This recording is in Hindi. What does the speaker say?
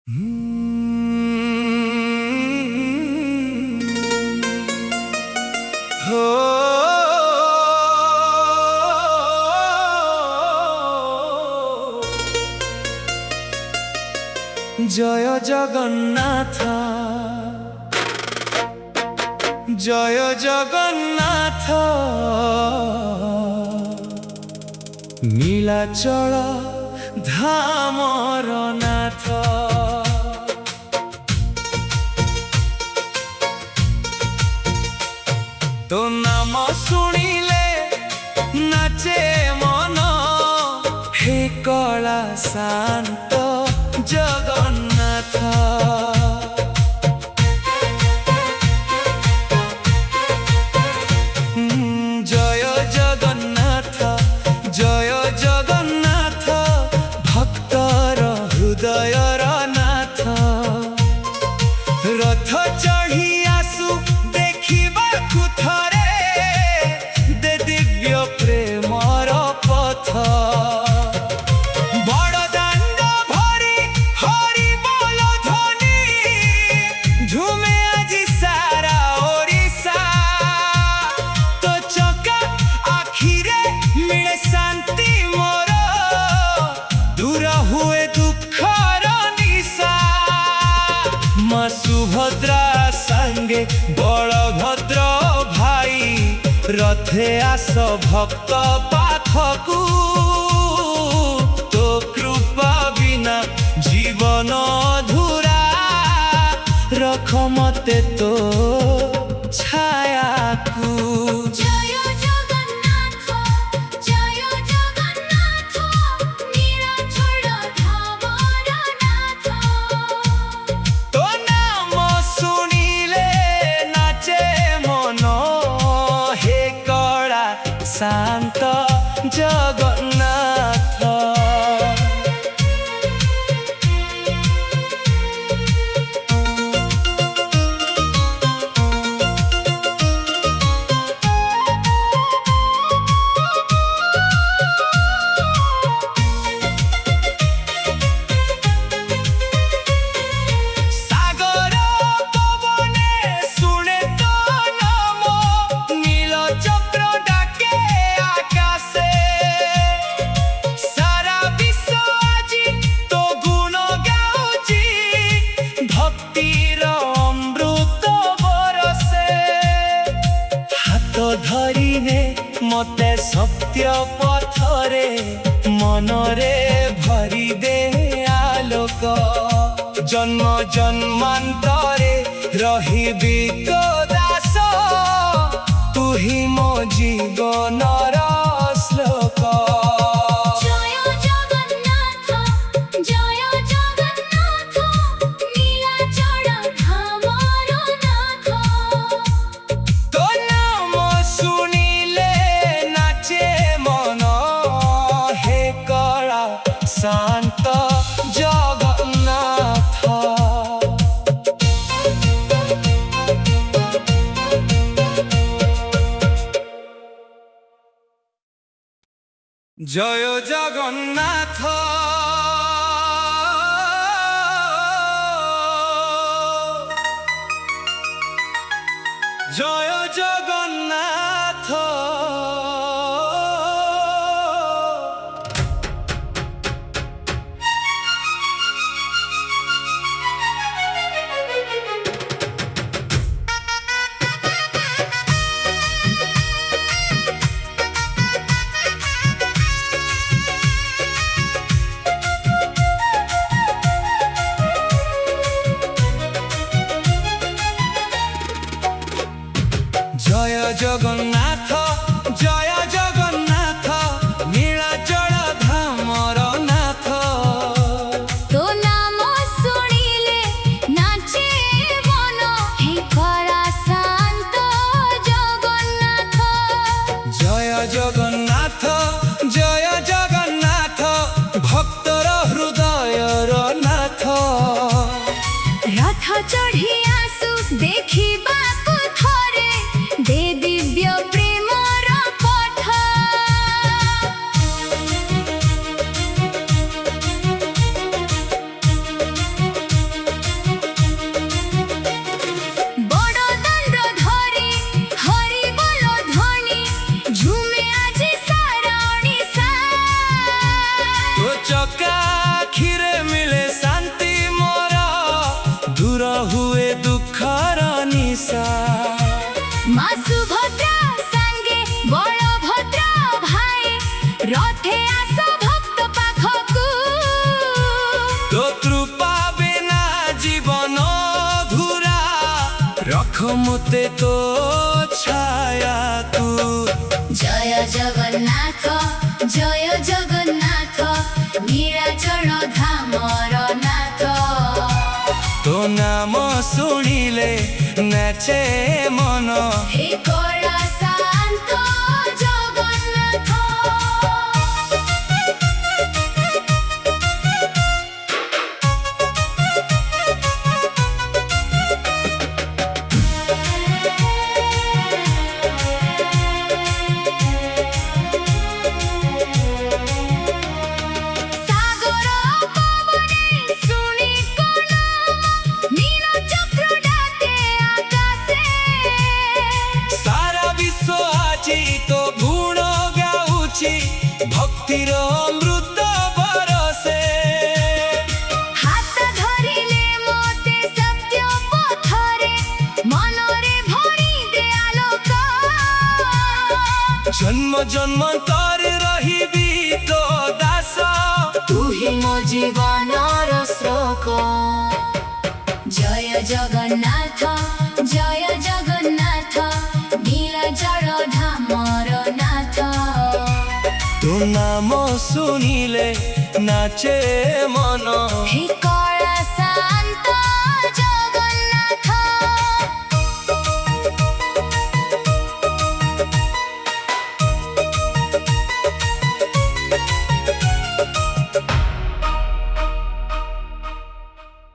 हो जय जगन्नाथ जय जगन्नाथ नीलाचल धामर नाथ तो नाम शुणिले नाचे मन हे कला शांत जगन्नाथ जय जगन्नाथ जय जगन्नाथ भक्तर हृदयर नाथ रथ चढ़ी आसु देखिबा कुथरे दे दिव्य प्रेमर पथ सुभद्रा संगे बलभद्र भाई रथे आस भक्त पाखकु तो कृपा बिना जीवन अधूरा रख मते तो छाया को शांत जगन्नाथ मते सत्य पथरे मनरे भरी दे आलोक जन्म जन्मांतरे रहिबी तो दास तू ही मो जीवनर श्लोक शांत जगन्नाथ जय जगन्नाथ जय जगन्नाथ जय जगन्नाथ जय जगन्नाथ नीलाचल धामर नाथ तो नाम शुणिले नाचे मन हे कला शांत जगन्नाथ जय जगन्नाथ जय जगन्नाथ भक्तर हृदयर नाथ रथ चढ़ी आसु देखिबा कुथरे दे दिव्य प्रेमर पथ শত্রু পাবে না জীবন ধুরা রক্ষমতে তো ছায়া তু জয় জগন্নাথ জয় জগন্নাথ নীଳାଚଳ ଧାମର ନାଥ তো নাম শুনিলে নাচে মন হে কଳା ଶାନ୍ତ ଜଗନ୍ନାଥ ସାଗର ପବନେ ଶୁଣି କୋ ନାମ ନୀଳଚକ୍ର ଡାକେ ଆକାଶେ সারা বিশ্ব আজি তো গুণ গাউছি ভক্তির অমৃত বরসে ହାତ ଧରିଲେ ମୋତେ ସତ୍ୟ ପଥରେ ମନରେ ଭରି ଦେ ଆଲୋକ জন্ম জন্মান্তর রহিবি তো দাস ତୁ ହିଁ ମୋ ଜୀବନର ଶ୍ଲୋକ ଜୟ ଜଗନ୍ନାଥ ଜୟ ଜଗନ୍ନାଥ ନୀଳାଚଳ ଧାମର ନାଥ তো নাম শুনিলে নাচে মন হে